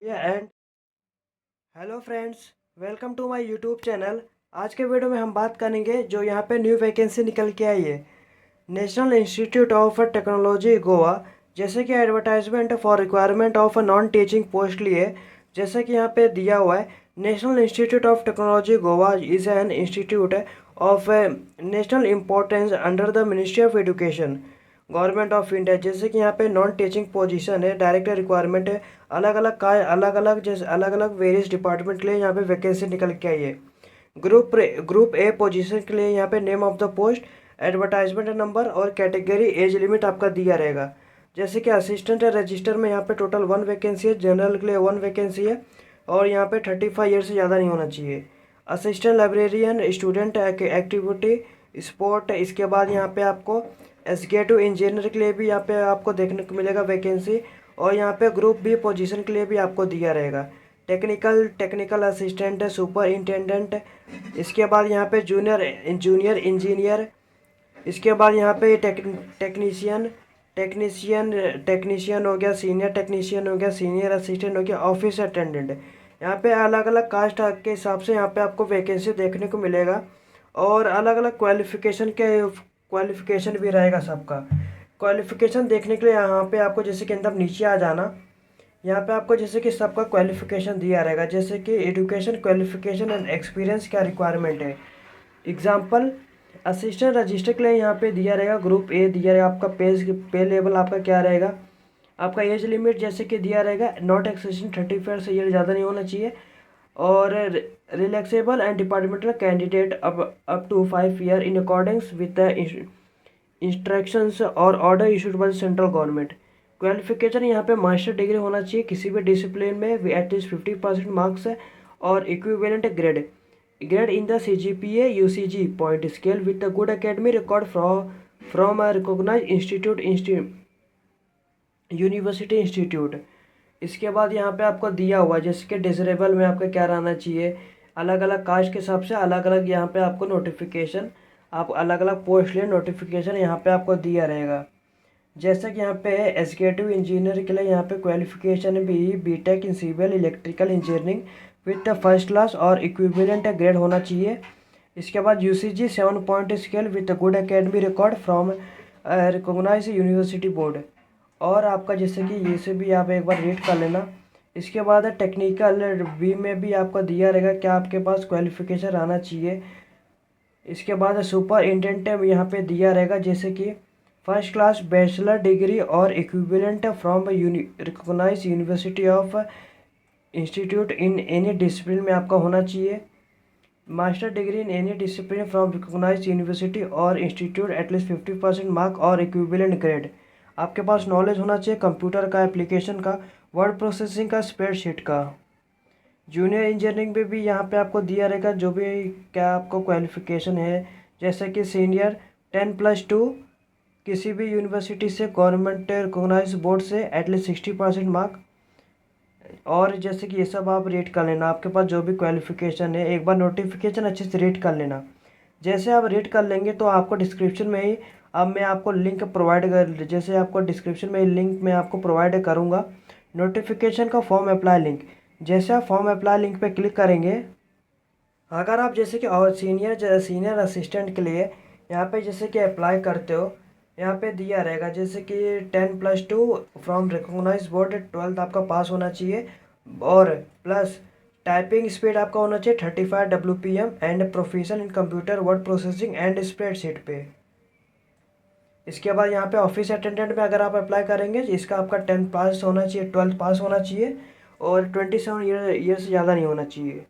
And hello friends, welcome to my YouTube channel. आज के video में हम बात करेंगे जो यहाँ पे न्यू वैकेंसी निकल के आई है national institute of technology Goa. जैसे कि advertisement for requirement of non teaching post लिए जैसे कि यहाँ पे दिया हुआ है, national institute of technology Goa is an institute of national importance under the ministry of education government of India. जैसे कि यहाँ पे नॉन टीचिंग पोजीशन है, डायरेक्ट रिक्वायरमेंट है, अलग अलग का अलग अलग जैसे अलग अलग वेरियस डिपार्टमेंट के लिए यहाँ पे वैकेंसी निकल के आई है। ग्रुप ए पोजीशन के लिए यहाँ पे name of the post, advertisement number और कैटेगरी, एज लिमिट आपका दिया रहेगा। जैसे कि असिस्टेंट रजिस्टर में यहाँ पे टोटल 1 वैकेंसी है, जनरल के लिए 1 वैकेंसी है और यहाँ पे 35 ईयर से ज़्यादा नहीं होना चाहिए। Assistant librarian, student activity sport, इसके बाद यहाँ पे आपको एग्जीक्यूटिव इंजीनियर के लिए भी यहाँ पे आपको देखने को मिलेगा वैकेंसी, और यहाँ पे ग्रुप बी पोजीशन के लिए भी आपको दिया रहेगा। टेक्निकल असिस्टेंट, सुपर इंटेंडेंट, इसके बाद यहाँ पे जूनियर इंजीनियर, इसके बाद यहाँ पे टेक्नीशियन टेक्नीशियन हो गया, सीनियर टेक्नीशियन हो गया, सीनियर असिस्टेंट हो गया, ऑफिस अटेंडेंट। यहाँ पे अलग अलग कास्ट के हिसाब से यहाँ पे आपको वैकेंसी देखने को मिलेगा और अलग अलग क्वालिफिकेशन भी रहेगा सबका। क्वालिफिकेशन देखने के लिए यहाँ पे आपको जैसे कि अंदर नीचे आ जाना, यहाँ पे आपको जैसे कि सबका क्वालिफिकेशन दिया रहेगा। जैसे कि एजुकेशन क्वालिफिकेशन एंड एक्सपीरियंस क्या रिक्वायरमेंट है। एग्जाम्पल, असिस्टेंट रजिस्टर के लिए यहाँ पे दिया रहेगा ग्रुप ए दिया रहेगा, आपका पे लेवल आपका क्या रहेगा, आपका एज लिमिट जैसे कि दिया रहेगा नॉट एक्सेसिंग 35 से ईयर ज़्यादा नहीं होना चाहिए, और relaxable and departmental candidate up to 5 year in accordings with the instructions और order issued by central government. Qualification यहाँ पे मास्टर डिग्री होना चाहिए किसी भी डिसिप्लिन में एटलीस्ट 50% मार्क्स है, और equivalent grade in the CGPA UCG point scale with the good academy record from a recognize university institute. इसके बाद यहाँ पे आपको दिया हुआ जैसे कि डिसरेबल में आपका क्या रहना चाहिए, अलग अलग कास्ट के हिसाब से अलग अलग यहाँ पे आपको नोटिफिकेशन, आप अलग अलग पोस्ट लिए नोटिफिकेशन यहाँ पे आपको दिया रहेगा। जैसे कि यहाँ पे एग्जीक्यूटिव इंजीनियर के लिए यहाँ पे क्वालिफिकेशन भी B Tech in civil electrical engineering with the first class और इक्विवेलेंट ग्रेड होना चाहिए। इसके बाद UCG 7 point scale with the good academy record from recognize university board. और आपका जैसे कि ये से भी आप एक बार रीड कर लेना। इसके बाद टेक्निकल बी में भी आपका दिया रहेगा क्या आपके पास क्वालिफिकेशन आना चाहिए। इसके बाद सुपर इंटेंडेंट यहाँ पे दिया रहेगा जैसे कि फर्स्ट क्लास बैचलर डिग्री और equivalent from recognize university of institute in any discipline में आपका होना चाहिए। Master degree in any discipline from recognize university और इंस्टीट्यूट एटलीस्ट 50% मार्क और इक्विवेलेंट ग्रेड। आपके पास नॉलेज होना चाहिए कंप्यूटर का, एप्लीकेशन का, वर्ड प्रोसेसिंग का, स्प्रेडशीट का। जूनियर इंजीनियरिंग में भी यहाँ पे आपको दिया रहेगा जो भी क्या आपको क्वालिफिकेशन है, जैसे कि सीनियर 10+2 किसी भी यूनिवर्सिटी से गवर्नमेंट रिकॉग्नाइज बोर्ड से एटलीस्ट 60% मार्क। और जैसे कि ये सब आप रीड कर लेना, आपके पास जो भी क्वालिफिकेशन है एक बार नोटिफिकेशन अच्छे से रीड कर लेना। जैसे आप रीड कर लेंगे तो आपको डिस्क्रिप्शन में ही अब मैं आपको लिंक प्रोवाइड कर, जैसे आपको डिस्क्रिप्शन में लिंक मैं आपको प्रोवाइड करूँगा नोटिफिकेशन का फॉर्म अप्लाई लिंक। जैसे आप फॉर्म अप्लाई लिंक पे क्लिक करेंगे, अगर आप जैसे कि और सीनियर असिस्टेंट के लिए यहाँ पे जैसे कि अप्लाई करते हो, यहाँ पे दिया रहेगा जैसे कि 10+2 फ्रॉम रिकॉग्नाइज बोर्ड, 12th आपका पास होना चाहिए, और प्लस टाइपिंग स्पीड आपका होना चाहिए 35 WPM and proficient in computer word processing and spreadsheet पे। इसके बाद यहाँ पे ऑफिस अटेंडेंट में अगर आप अप्लाई करेंगे इसका आपका 10 पास होना चाहिए, 12th पास होना चाहिए, और 27 ईयर से ज़्यादा नहीं होना चाहिए।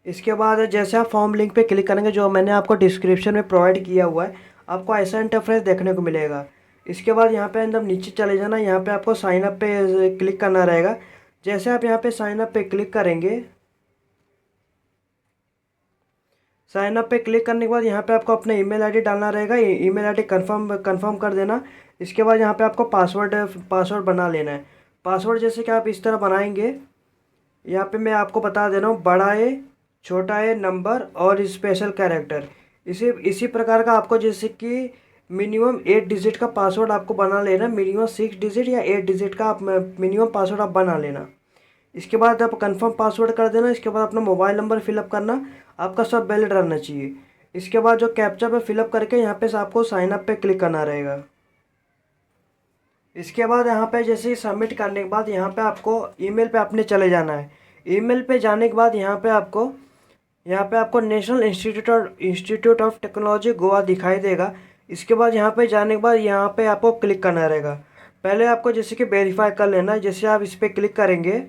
इसके बाद जैसे आप फॉर्म लिंक पे क्लिक करेंगे जो मैंने आपको डिस्क्रिप्शन में प्रोवाइड किया हुआ है, आपको ऐसा इंटरफेस देखने को मिलेगा। इसके बाद यहाँ पे अंदर नीचे चले जाना, यहाँ पे आपको साइन अप पे क्लिक करना रहेगा। जैसे आप यहाँ पे साइन अप पे क्लिक करेंगे, साइन अप पे क्लिक करने के बाद यहाँ पे आपको अपना ईमेल आईडी डालना रहेगा, ईमेल आईडी कंफर्म कर देना। इसके बाद यहाँ पे आपको पासवर्ड बना लेना है। पासवर्ड जैसे कि आप इस तरह बनाएंगे, यहाँ पे मैं आपको बता दे रहा हूँ, बड़ा ए, छोटा ए, नंबर और स्पेशल कैरेक्टर, इसी प्रकार का आपको जैसे कि मिनिमम 8 डिजिट का पासवर्ड आपको बना लेना, मिनिमम 6 डिजिट या 8 डिजिट का आप मिनिमम पासवर्ड आप बना लेना। इसके बाद आप कंफर्म पासवर्ड कर देना। इसके बाद अपना मोबाइल नंबर फिलअप करना, आपका सब वैलिड रहना चाहिए। इसके बाद जो कैप्चा पे फिलअप करके यहाँ पे आपको साइन अप पे क्लिक करना रहेगा। इसके बाद यहाँ पे जैसे ही सबमिट करने के बाद यहाँ पे आपको ईमेल पे अपने चले जाना है। ईमेल पे जाने के बाद यहाँ पे आपको national institute of technology Goa दिखाई देगा। इसके बाद यहाँ पे जाने के बाद यहाँ पे आपको क्लिक करना रहेगा। पहले आपको जैसे कि वेरीफाई कर लेना है। जैसे आप इस पर क्लिक करेंगे,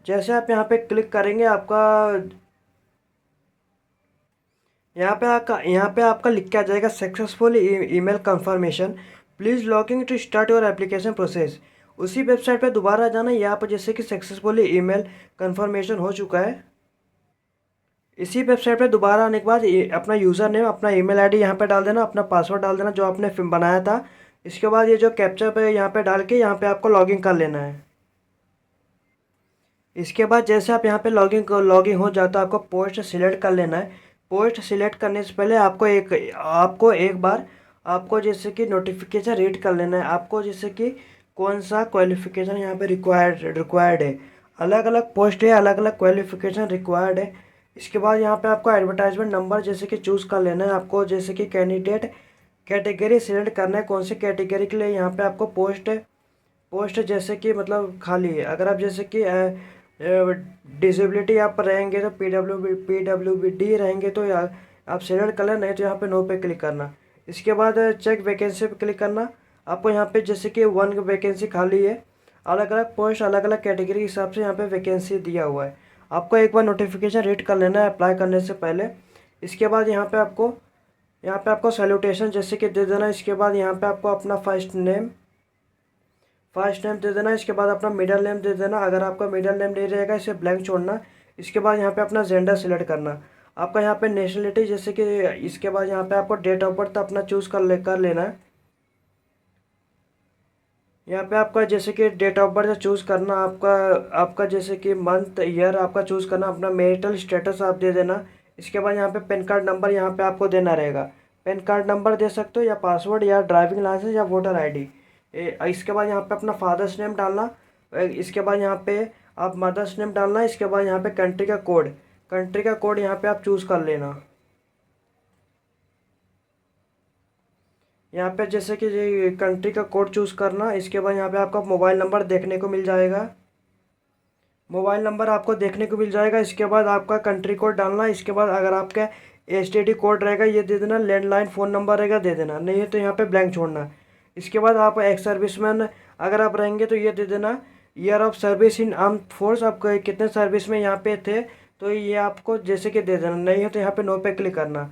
जैसे आप यहाँ पे क्लिक करेंगे, आपका यहाँ पे आपका लिख के आ जाएगा successful email confirmation, please logging to start your application process. उसी वेबसाइट पे दोबारा जाना। यहाँ पर जैसे कि सक्सेसफुली ईमेल कंफर्मेशन हो चुका है। इसी वेबसाइट पे दोबारा आने के बाद अपना यूज़र नेम, अपना ईमेल आईडी यहाँ पे डाल देना, अपना पासवर्ड डाल देना जो आपने बनाया था। इसके बाद ये जो कैप्चा पे यहाँ पे डाल के यहाँ पे आपको लॉगिन कर लेना है। इसके बाद जैसे आप यहाँ पे लॉगिन हो जाता है, आपको पोस्ट सिलेक्ट कर लेना है। पोस्ट सिलेक्ट करने से पहले आपको एक बार आपको जैसे कि नोटिफिकेशन रीड कर लेना है। आपको जैसे कि कौन सा क्वालिफिकेशन यहाँ पे रिक्वायर्ड है। अलग अलग पोस्ट है, अलग अलग क्वालिफिकेशन रिक्वायर्ड है। इसके बाद यहाँ पे आपको एडवर्टाइजमेंट नंबर जैसे कि चूज़ कर लेना है। आपको जैसे कि कैंडिडेट कैटेगरी सिलेक्ट करना है, कौन सी कैटेगरी के लिए यहाँ पे आपको पोस्ट जैसे कि मतलब खाली है। अगर आप जैसे कि डिसेबिलिटी आप रहेंगे तो PWD रहेंगे तो आप सिलेक्ट कर लेना, नहीं तो यहाँ पे नो पे क्लिक करना। इसके बाद चेक वैकेंसी पे क्लिक करना। आपको यहाँ पे जैसे कि 1 वैकेंसी खाली है। अलग अलग पोस्ट, अलग अलग कैटेगरी के हिसाब से यहाँ पे वैकेंसी दिया हुआ है। आपको एक बार नोटिफिकेशन रीड कर लेना है अप्लाई करने से पहले। इसके बाद यहाँ पे आपको सैल्यूटेशन जैसे कि दे देना। इसके बाद यहाँ पे आपको अपना फर्स्ट नेम दे देना। इसके बाद अपना मिडिल नेम दे देना। अगर आपका मिडिल नेम नहीं रहेगा इसे ब्लैंक छोड़ना। इसके बाद यहाँ पे अपना जेंडर सिलेक्ट करना। आपका यहाँ पे नेशनलिटी जैसे कि, इसके बाद यहाँ पे आपको डेट ऑफ बर्थ अपना चूज़ कर लेना है। यहाँ पे आपका जैसे कि डेट ऑफ बर्थ चूज़ करना, आपका जैसे कि मंथ ईयर आपका चूज़ करना। अपना मैरिटल स्टेटस आप दे देना। इसके बाद यहाँ पे पैन कार्ड नंबर यहाँ पे आपको देना रहेगा। पैन कार्ड नंबर दे सकते हो, या पासवर्ड, या ड्राइविंग लाइसेंस, या वोटर आईडी। इसके बाद यहाँ पे अपना फादर्स नेम डालना। इसके बाद यहाँ पे आप मदर्स नेम डालना। इसके बाद यहाँ पे कंट्री का कोड यहाँ पे आप चूज़ कर लेना। यहाँ पे जैसे कि कंट्री का कोड चूज़ करना। इसके बाद यहाँ पे आपका मोबाइल नंबर देखने को मिल जाएगा। इसके बाद आपका कंट्री कोड डालना। इसके बाद अगर आपका STD कोड रहेगा ये दे देना। लैंडलाइन फ़ोन नंबर रहेगा दे देना, नहीं है तो यहाँ पे ब्लैंक छोड़ना। इसके बाद आप एक्स सर्विसमैन अगर आप रहेंगे तो ये दे देना। Year of service in armed force, आप कितने सर्विस में यहाँ पे थे तो ये आपको जैसे कि दे देना, नहीं है तो यहाँ पे नो पे क्लिक करना।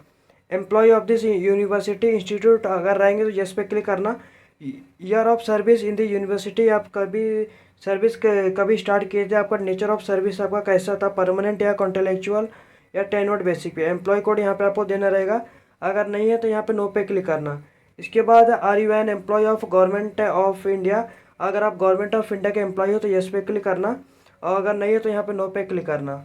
Employ of this university institute अगर रहेंगे तो यस पे क्लिक करना। Year of service in the university, आप कभी स्टार्ट किए थे, आपका नेचर ऑफ सर्विस आपका कैसा था, परमानेंट या कॉन्ट्रेक्चुअल या टेन्योर्ड बेसिक पे। एम्प्लॉय कोड यहाँ पे आपको देना रहेगा। अगर नहीं है तो यहाँ पे नो पे क्लिक करना। इसके बाद are you an employ of government of India, अगर आप गवर्नमेंट ऑफ इंडिया के एम्प्लॉय हो तो यस पे क्लिक करना, और अगर नहीं है तो यहाँ पे नो पे क्लिक करना।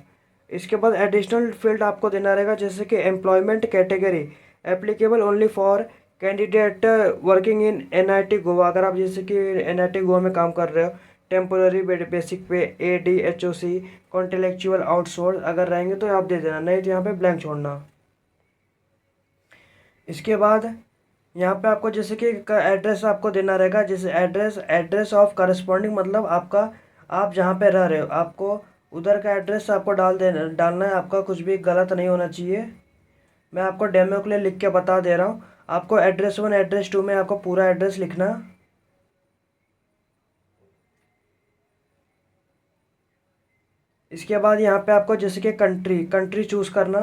इसके बाद एडिशनल फील्ड आपको देना रहेगा जैसे कि employment category applicable only for candidate working in NIT Goa, अगर आप जैसे कि NIT गोवा में काम कर रहे हो, टेम्पोररी बेसिक पे ADHOC कॉन्ट्रेक्चुअल आउटसोर्स अगर रहेंगे तो आप दे देना, नहीं तो यहाँ पे ब्लैंक छोड़ना। इसके बाद यहाँ पे आपको जैसे कि एड्रेस आपको देना रहेगा, जैसे एड्रेस ऑफ करस्पॉन्डिंग, मतलब आप जहाँ पे रह रहे हो आपको उधर का एड्रेस आपको डालना है। आपका कुछ भी गलत नहीं होना चाहिए। मैं आपको डेमो के लिए लिख के बता दे रहा हूँ। आपको एड्रेस 1 एड्रेस 2 में आपको पूरा एड्रेस लिखना। इसके बाद यहाँ पे आपको जैसे कि कंट्री चूज़ करना।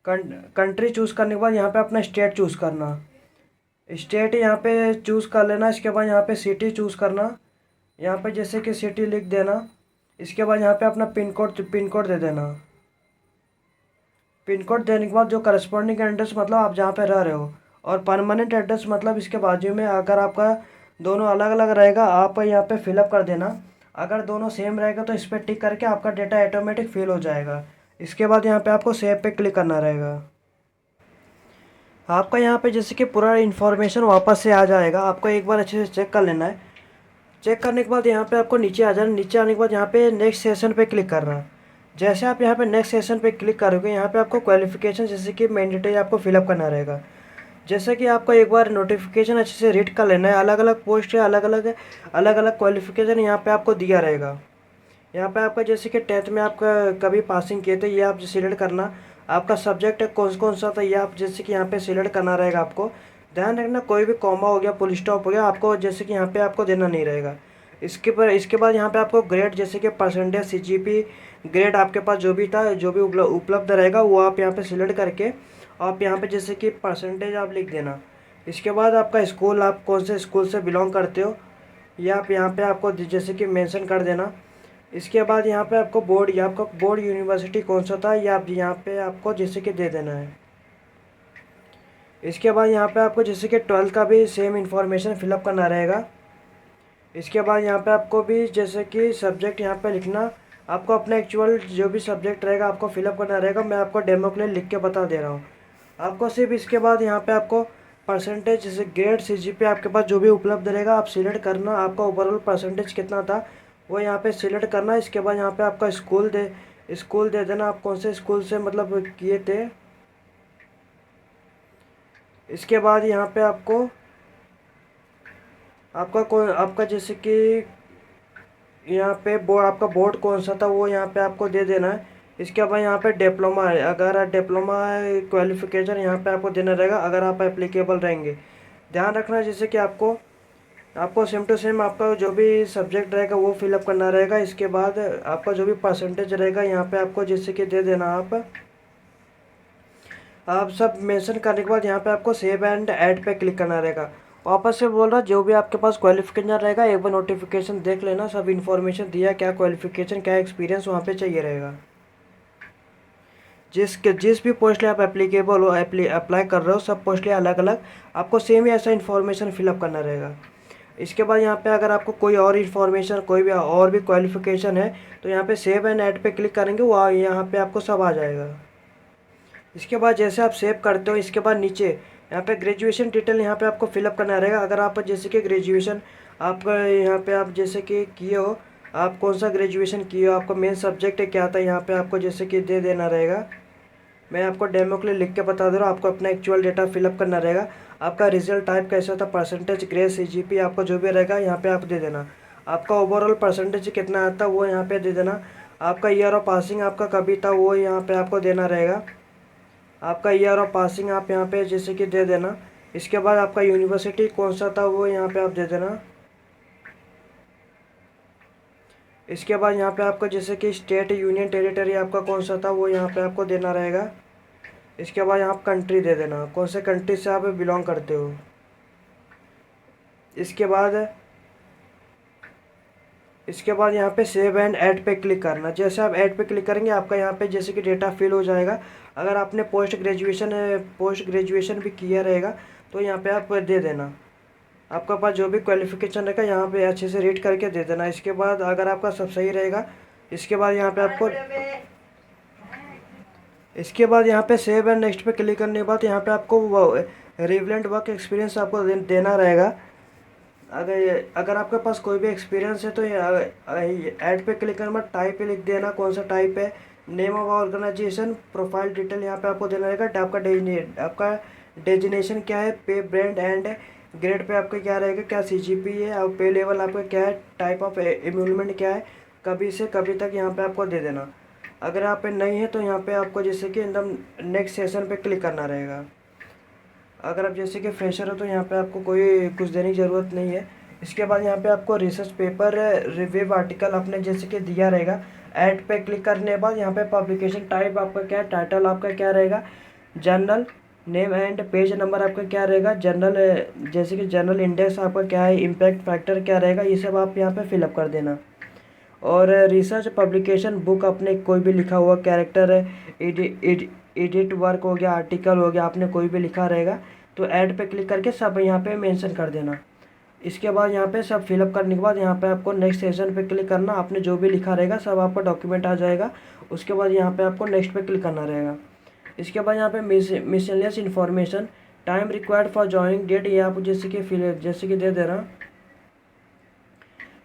कंट्री चूज़ करने के बाद यहाँ पे अपना स्टेट चूज़ करना। स्टेट यहाँ पे चूज़ कर लेना। इसके बाद यहाँ पे सिटी चूज़ करना। यहाँ पे जैसे कि सिटी लिख देना। इसके बाद यहाँ पे अपना पिन कोड दे देना। पिन कोड देने के बाद जो करस्पॉन्डिंग एड्रेस मतलब आप जहाँ पे रह रहे हो, और परमानेंट एड्रेस मतलब इसके बाजू में अगर आपका दोनों अलग अलग रहेगा, आप यहाँ पे फिलअप कर देना। अगर दोनों सेम रहेगा तो इस पर टिक करके आपका डेटा ऑटोमेटिक फिल हो जाएगा। इसके बाद यहाँ पे आपको सेव पे क्लिक करना रहेगा। आपका यहाँ पे जैसे कि पूरा इन्फॉर्मेशन वापस से आ जाएगा, आपको एक बार अच्छे से चेक कर लेना है। चेक करने के बाद यहाँ पे आपको नीचे आ जाना, नीचे आने के बाद यहाँ पे नेक्स्ट सेशन पे क्लिक करना। जैसे आप यहाँ पे नेक्स्ट सेशन पे क्लिक करोगे, यहाँ पे आपको क्वालिफिकेशन जैसे कि मैंडेटरी आपको फिलअप करना रहेगा। जैसे कि आपको एक बार नोटिफिकेशन अच्छे से रीड कर लेना है, अलग अलग पोस्ट है, अलग अलग क्वालिफिकेशन यहाँ पे आपको दिया रहेगा। यहाँ पे आपका जैसे कि 10th में आपका कभी पासिंग किए थे, ये आप सिलेक्ट करना। आपका सब्जेक्ट कौन कौन सा था, ये आप जैसे कि यहाँ पे सिलेक्ट करना रहेगा। आपको ध्यान रखना, कोई भी कॉमा हो गया, फुल स्टॉप हो गया, आपको जैसे कि यहाँ पे आपको देना नहीं रहेगा। इसके बाद यहाँ पे आपको ग्रेड जैसे कि परसेंटेज, CGP ग्रेड आपके पास जो भी था, जो भी उपलब्ध रहेगा, वो आप यहाँ पे सिलेक्ट करके आप यहाँ पे जैसे कि परसेंटेज आप लिख देना। इसके बाद आपका स्कूल, आप कौन से स्कूल से बिलोंग करते हो, ये आप यहाँ पे आपको जैसे कि मेंशन कर देना। इसके बाद यहाँ पे आपको बोर्ड, या आपका बोर्ड यूनिवर्सिटी कौन सा था, ये आप यहाँ पे आपको जैसे कि दे देना है। इसके बाद यहाँ पे आपको जैसे कि 12th का भी सेम इन्फॉर्मेशन फिलअप करना रहेगा। इसके बाद यहाँ पे आपको भी जैसे कि सब्जेक्ट यहाँ पे लिखना, आपको अपना एक्चुअल जो भी सब्जेक्ट रहेगा आपको फिलअप करना रहेगा। मैं आपको डेमो के लिए लिख के बता दे रहा हूँ आपको सिर्फ। इसके बाद यहाँ पे आपको परसेंटेज जैसे ग्रेड, CGP आपके पास जो भी उपलब्ध रहेगा आप सिलेक्ट करना। आपका ओवरऑल परसेंटेज कितना था वो यहाँ पे सिलेक्ट करना। इसके बाद यहाँ पे आपका स्कूल दे देना, आप कौन से स्कूल से मतलब किए थे। इसके बाद यहाँ पे आपका जैसे कि यहाँ पे आपका बोर्ड कौन सा था वो यहाँ पे आपको दे देना है। इसके बाद यहाँ पे डिप्लोमा है, अगर डिप्लोमा क्वालिफिकेशन यहाँ पे आपको देना रहेगा, अगर आप एप्लीकेबल रहेंगे। ध्यान रखना जैसे कि आपको सेम टू सेम आपका जो भी सब्जेक्ट रहेगा वो फिलअप करना रहेगा। इसके बाद आपका जो भी परसेंटेज रहेगा यहाँ पे आपको जैसे कि दे देना। आप सब मेंशन करने के बाद यहाँ पे आपको सेव एंड ऐड पे क्लिक करना रहेगा। वापस से बोल रहा, जो भी आपके पास क्वालिफिकेशन रहेगा एक बार नोटिफिकेशन देख लेना, सब इन्फॉर्मेशन दिया, क्या क्वालिफिकेशन, क्या एक्सपीरियंस वहाँ पे चाहिए रहेगा। जिस भी पोस्ट लिए आप एप्लीकेबल हो, अप्लाई कर रहे हो, सब पोस्ट लिए अलग अलग आपको सेम ही ऐसा इन्फॉर्मेशन फिलअप करना रहेगा। इसके बाद यहाँ पे अगर आपको कोई और इन्फॉर्मेशन, कोई भी और भी क्वालिफिकेशन है तो यहाँ पे सेव एंड ऐड पे क्लिक करेंगे, वो यहाँ पे आपको सब आ जाएगा। इसके बाद जैसे आप सेव करते हो, इसके बाद नीचे यहाँ पे ग्रेजुएशन डिटेल यहाँ पे आपको फिलअप करना रहेगा। अगर आप जैसे कि ग्रेजुएशन आपका यहाँ पे आप जैसे कि किए हो, आप कौन सा ग्रेजुएशन किए हो, आपका मेन सब्जेक्ट क्या था, यहाँ पे आपको जैसे कि दे देना रहेगा। मैं आपको डेमो के लिए लिख के बता दे रहा हूँ, आपको अपना एक्चुअल डेटा फिलअप करना रहेगा। आपका रिजल्ट टाइप कैसा था, परसेंटेज, ग्रेड, CGP आपको जो भी रहेगा यहाँ पे आप दे देना। आपका ओवरऑल परसेंटेज कितना आता वो यहाँ पे दे देना। आपका ईयर ऑफ पासिंग आपका कभी था वो यहाँ पे आपको देना रहेगा। आपका ईयर ऑफ पासिंग आप यहाँ पे जैसे कि दे देना। इसके बाद आपका यूनिवर्सिटी कौन सा था वो यहाँ पे आप दे देना। इसके बाद यहाँ पे आपका जैसे कि स्टेट, यूनियन टेरिटरी आपका कौन सा था वो यहाँ पे आपको देना रहेगा। इसके बाद यहाँ कंट्री दे देना, कौन से कंट्री से आप बिलोंग करते हो। इसके बाद यहाँ पे सेव एंड ऐड पे क्लिक करना। जैसे आप ऐड पे क्लिक करेंगे आपका यहाँ पे जैसे कि डेटा फिल हो जाएगा। अगर आपने पोस्ट ग्रेजुएशन भी किया रहेगा तो यहाँ पे आप दे देना। आपका पास जो भी क्वालिफिकेशन रहेगा यहाँ पे अच्छे से रीड करके दे देना। इसके बाद अगर आपका सब सही रहेगा, इसके बाद यहाँ पे सेव एंड नेक्स्ट पे क्लिक करने के बाद यहाँ पे आपको रिलेवेंट वर्क एक्सपीरियंस आपको देना रहेगा। अगर आपके पास कोई भी एक्सपीरियंस है तो ऐड पे क्लिक करना, टाइप पे लिख देना कौन सा टाइप है, name of organization, profile detail यहाँ पे आपको देना रहेगा। आपका डेजिनेशन क्या है, पे, ब्रांड एंड ग्रेड पे आपका क्या रहेगा, क्या CGP है, और पे लेवल आपका क्या है, टाइप ऑफ एम्यूलमेंट क्या है, कभी से कभी तक यहाँ पे आपको दे देना। अगर यहाँ पे नहीं है तो यहाँ पे आपको जैसे कि एकदम नेक्स्ट सेशन पे क्लिक करना रहेगा। अगर आप जैसे कि फ्रेशर हो तो यहाँ पे आपको कोई कुछ देने की ज़रूरत नहीं है। इसके बाद यहाँ पे आपको रिसर्च पेपर, रिव्यू आर्टिकल आपने जैसे कि दिया रहेगा। ऐड पे क्लिक करने के बाद यहाँ पे पब्लिकेशन टाइप आपका क्या है, टाइटल आपका क्या रहेगा, journal name and page number आपका क्या रहेगा, जर्नल जैसे कि जर्नल इंडेक्स आपका क्या है, इम्पैक्ट फैक्टर क्या रहेगा, ये सब आप यहाँ पे फिलअप कर देना। और रिसर्च पब्लिकेशन बुक आपने कोई भी लिखा हुआ कैरेक्टर, एडिट वर्क हो गया, आर्टिकल हो गया, आपने कोई भी लिखा रहेगा तो ऐड पे क्लिक करके सब यहाँ पे मेंशन कर देना। इसके बाद यहाँ पे सब फिलअप करने के बाद यहाँ पे आपको नेक्स्ट सेशन पे क्लिक करना। आपने जो भी लिखा रहेगा सब आपका डॉक्यूमेंट आ जाएगा। उसके बाद यहाँ पे आपको नेक्स्ट पे क्लिक करना रहेगा। इसके बाद यहाँ पे miscellaneous information, time required for joining date, ये आप जैसे कि दे देना।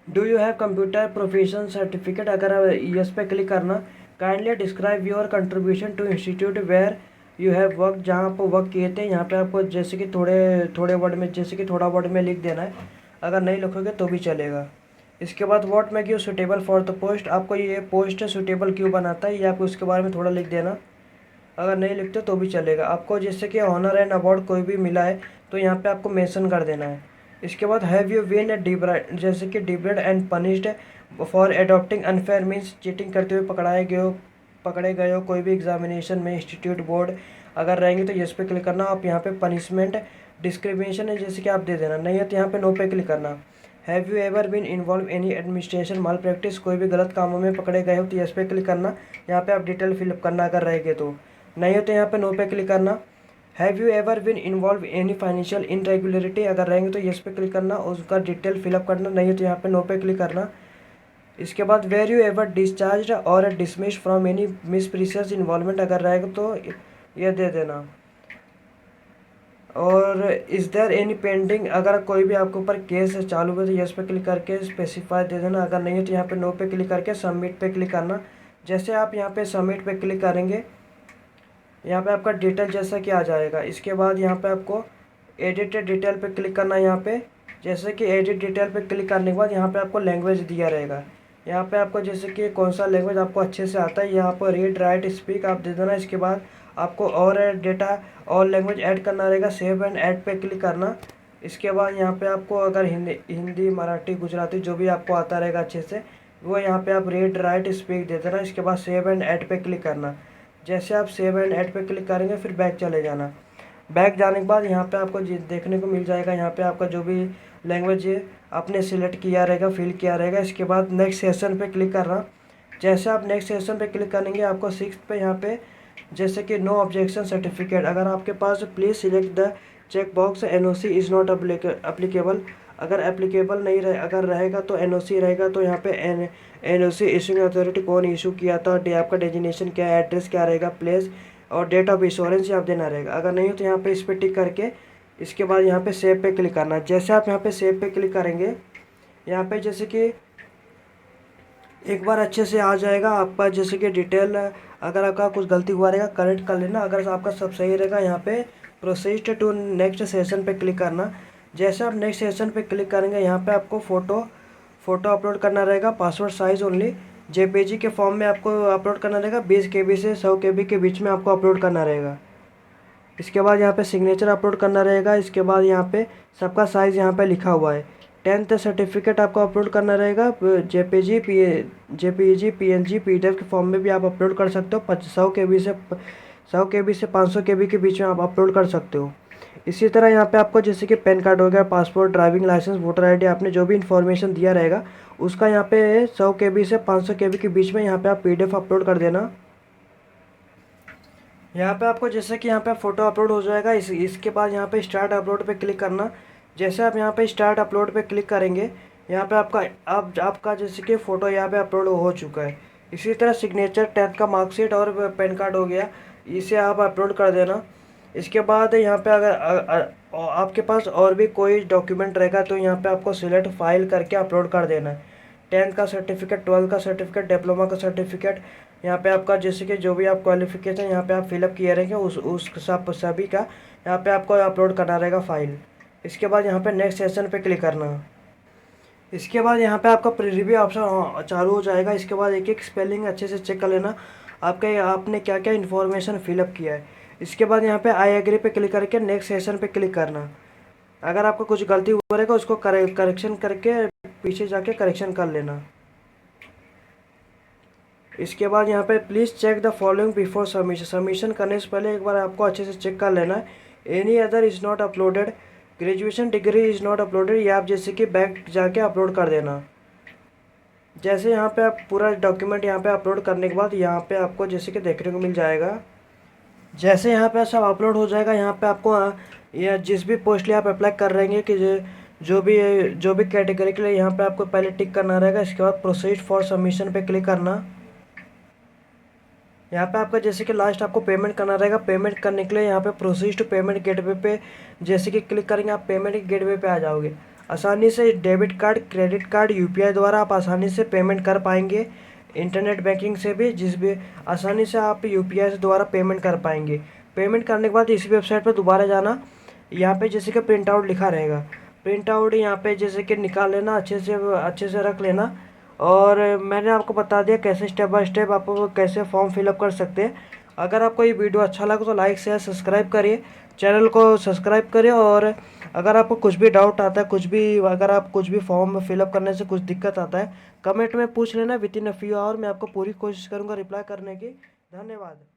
Do you have computer profession certificate, अगर यस पे क्लिक करना। Kindly describe your contribution to institute where you have work, जहाँ आप वर्क किए थे। यहाँ पे आपको जैसे कि थोड़े वर्ड में, जैसे कि थोड़ा वर्ड में लिख देना है। अगर नहीं लिखोगे तो भी चलेगा। इसके बाद what make you suitable for the post, आपको ये पोस्ट सुटेबल क्यों बनाता है, ये आपको उसके बारे में थोड़ा लिख देना। अगर नहीं लिखते तो भी चलेगा। आपको जैसे कि ऑनर एंड अवार्ड कोई भी मिला है तो यहाँ पे आपको मेंशन कर देना है। इसके बाद हैव यू बीन जैसे कि debarred and punished for adopting unfair means, cheating करते हुए पकड़े गए हो कोई भी एग्जामिनेशन में, इंस्टीट्यूट बोर्ड अगर रहेंगे तो यस पे क्लिक करना। आप यहाँ पे पनिशमेंट डिस्क्रिमिनेशन है जैसे कि आप दे देना, नहीं है तो यहाँ पे नो पे क्लिक करना। Have you ever been involve any administration malpractice, कोई भी गलत कामों में पकड़े गए हो तो यस पे क्लिक करना। यहाँ पे आप डिटेल फिलअप करना अगर रहेंगे तो, नहीं हो तो यहाँ पे नो पे क्लिक करना। Have you ever been involve any financial irregularity, अगर रहेंगे तो यस पे क्लिक करना, उसका डिटेल फिलअप करना, नहीं हो तो यहाँ पे नो पे क्लिक करना। इसके बाद वेर यू एवर डिस्चार्ज और डिसमिस फ्रॉम एनी मिसप्रीशियस इन्वॉल्वमेंट, अगर रहेगा तो ये दे देना। और इज़ देयर एनी पेंडिंग, अगर कोई भी आपके ऊपर केस चालू है तो यस पे क्लिक करके स्पेसिफाई दे देना। अगर नहीं है तो यहाँ पे नो पे क्लिक करके सबमिट पे क्लिक करना। जैसे आप यहाँ पे सबमिट पे क्लिक करेंगे यहाँ पे आपका डिटेल जैसा कि आ जाएगा। इसके बाद यहाँ पे आपको एडिट डिटेल पे क्लिक करना है। यहाँ पे जैसे कि एडिट डिटेल पे क्लिक करने के बाद यहाँ पे आपको लैंग्वेज दिया रहेगा। यहाँ पे आपको जैसे कि कौन सा लैंग्वेज आपको अच्छे से आता है, यहाँ पर रीड राइट स्पीक आप दे देना। इसके बाद आपको और डेटा और लैंग्वेज ऐड करना रहेगा, सेव एंड ऐड पे क्लिक करना। इसके बाद यहाँ पे आपको अगर हिंदी मराठी गुजराती जो भी आपको आता रहेगा अच्छे से, वो यहाँ पे आप रीड राइट स्पीक दे देना। इसके बाद सेव एंड ऐड पे क्लिक करना। जैसे आप सेव एंड ऐड पे क्लिक करेंगे फिर बैक चले जाना। बैक जाने के बाद यहाँ पे आपको देखने को मिल जाएगा, यहाँ पे आपका जो भी लैंग्वेज आपने सिलेक्ट किया रहेगा, फिल किया रहेगा। इसके बाद नेक्स्ट सेशन पे क्लिक करना। जैसे आप नेक्स्ट सेशन पे क्लिक करेंगे आपको 6 पे यहाँ पे जैसे कि नो ऑब्जेक्शन सर्टिफिकेट, अगर आपके पास please select the check box NOC is not applicable, अगर एप्लीकेबल नहीं रहे, अगर रहेगा तो एनओसी रहेगा। तो यहाँ पे एनओसी इशूइंग अथॉरिटी कौन इशू किया था, आपका डेजिनेशन क्या है, एड्रेस क्या रहेगा, प्लेस और डेट ऑफ इंश्योरेंस आप देना रहेगा। अगर नहीं हो तो यहाँ पे इस पर टिक करके इसके बाद यहाँ पे सेव पे क्लिक करना। जैसे आप यहाँ पे सेव पे क्लिक करेंगे यहाँ पे जैसे कि एक बार अच्छे से आ जाएगा आपका जैसे कि डिटेल। अगर आपका कुछ गलती हुआ रहेगा करेक्ट कर लेना, अगर आपका सब सही रहेगा यहाँ पे प्रोसीड टू नेक्स्ट सेशन पे क्लिक करना। जैसे आप नेक्स्ट सेशन पे क्लिक करेंगे यहाँ पे आपको फ़ोटो अपलोड करना रहेगा, पासवर्ड साइज़ ओनली जेपीजी के फॉर्म में आपको अपलोड करना रहेगा। 20 KB से 100 KB के बीच में आपको अपलोड करना रहेगा। इसके बाद यहाँ पे सिग्नेचर अपलोड करना रहेगा। इसके बाद यहाँ पे सबका साइज़ यहाँ पे लिखा हुआ है। 10th सर्टिफिकेट आपको अपलोड करना रहेगा, जेपीजी PNG PDF के फॉर्म में भी आप अपलोड कर सकते हो। 100 KB से 500 KB के बीच में आप अपलोड कर सकते हो। इसी तरह यहाँ पे आपको जैसे कि पैन कार्ड हो गया, passport, driving licence, voter ID, आपने जो भी इन्फॉर्मेशन दिया रहेगा उसका यहाँ पे 100 KB से 500 KB के बीच में यहाँ पे आप PDF अपलोड कर देना। यहाँ पे आपको जैसे कि यहाँ पे फ़ोटो अपलोड हो जाएगा। इसके बाद यहाँ पे स्टार्ट अपलोड पे क्लिक करना। जैसे आप यहाँ पे स्टार्ट अपलोड पे क्लिक करेंगे यहाँ पे आपका जैसे कि फ़ोटो यहाँ पे अपलोड हो चुका है। इसी तरह सिग्नेचर, 10th का मार्कशीट और पैन कार्ड हो गया, इसे आप अपलोड कर देना। इसके बाद यहाँ पे अगर आपके पास और भी कोई डॉक्यूमेंट रहेगा तो यहाँ पे आपको सिलेक्ट फाइल करके अपलोड कर देना है। 10th का सर्टिफिकेट, 12th का सर्टिफिकेट, डिप्लोमा का सर्टिफिकेट, यहाँ पे आपका जैसे कि जो भी आप क्वालिफिकेशन यहाँ पे आप फिलअप किए रहेंगे उस सभी का यहाँ पे आपको अपलोड करना रहेगा फाइल। इसके बाद यहाँ पे नेक्स्ट सेशन पे क्लिक करना। इसके बाद यहाँ पे आपका प्रीव्यू ऑप्शन चालू हो जाएगा। इसके बाद एक एक स्पेलिंग अच्छे से चेक कर लेना आपने क्या क्या इन्फॉर्मेशन फिलअप किया है। इसके बाद यहाँ पे आई एग्री पे क्लिक करके नेक्स्ट सेशन पे क्लिक करना। अगर आपको कुछ गलती हो रहेगा उसको करेक्शन करके पीछे जाके करेक्शन कर लेना। इसके बाद यहाँ पे please check the following before submission करने से पहले एक बार आपको अच्छे से चेक कर लेना है। Any other is not uploaded, graduation degree is not uploaded, ये आप जैसे कि बैक जाके अपलोड कर देना। जैसे यहाँ पे आप पूरा डॉक्यूमेंट यहाँ पे अपलोड करने के बाद यहाँ पे आपको जैसे कि देखने को मिल जाएगा। जैसे यहाँ पे सब अपलोड हो जाएगा यहाँ पे आपको या जिस भी पोस्ट लिए आप अप्लाई कर रहे हैं कि जो भी कैटेगरी के लिए यहाँ पे आपको पहले टिक करना रहेगा। इसके बाद प्रोसीड फॉर सबमिशन पे क्लिक करना। यहाँ पे आपका जैसे कि लास्ट आपको पेमेंट करना रहेगा। पेमेंट करने के लिए यहाँ पे प्रोसीड टू पेमेंट गेटवे पे जैसे कि क्लिक करेंगे आप पेमेंट गेटवे पे आ जाओगे। आसानी से debit card, credit card, UPI द्वारा आप आसानी से पेमेंट कर पाएंगे। इंटरनेट बैंकिंग से भी जिस भी आसानी से आप यूपीआई से द्वारा पेमेंट कर पाएंगे। पेमेंट करने के बाद इसी वेबसाइट पर दोबारा जाना। यहाँ पे जैसे कि प्रिंट आउट लिखा रहेगा, प्रिंट आउट यहाँ पे जैसे कि निकाल लेना, अच्छे से रख लेना। और मैंने आपको बता दिया कैसे स्टेप बाय स्टेप आप कैसे फॉर्म फिलअप कर सकते हैं। अगर आपको ये वीडियो अच्छा लगा तो लाइक शेयर सब्सक्राइब करिए, चैनल को सब्सक्राइब करिए। और अगर आपको कुछ भी डाउट आता है, अगर आप कुछ भी फॉर्म फिलअप करने से कुछ दिक्कत आता है, कमेंट में पूछ लेना। Within a few hour मैं आपको पूरी कोशिश करूँगा रिप्लाई करने की। धन्यवाद।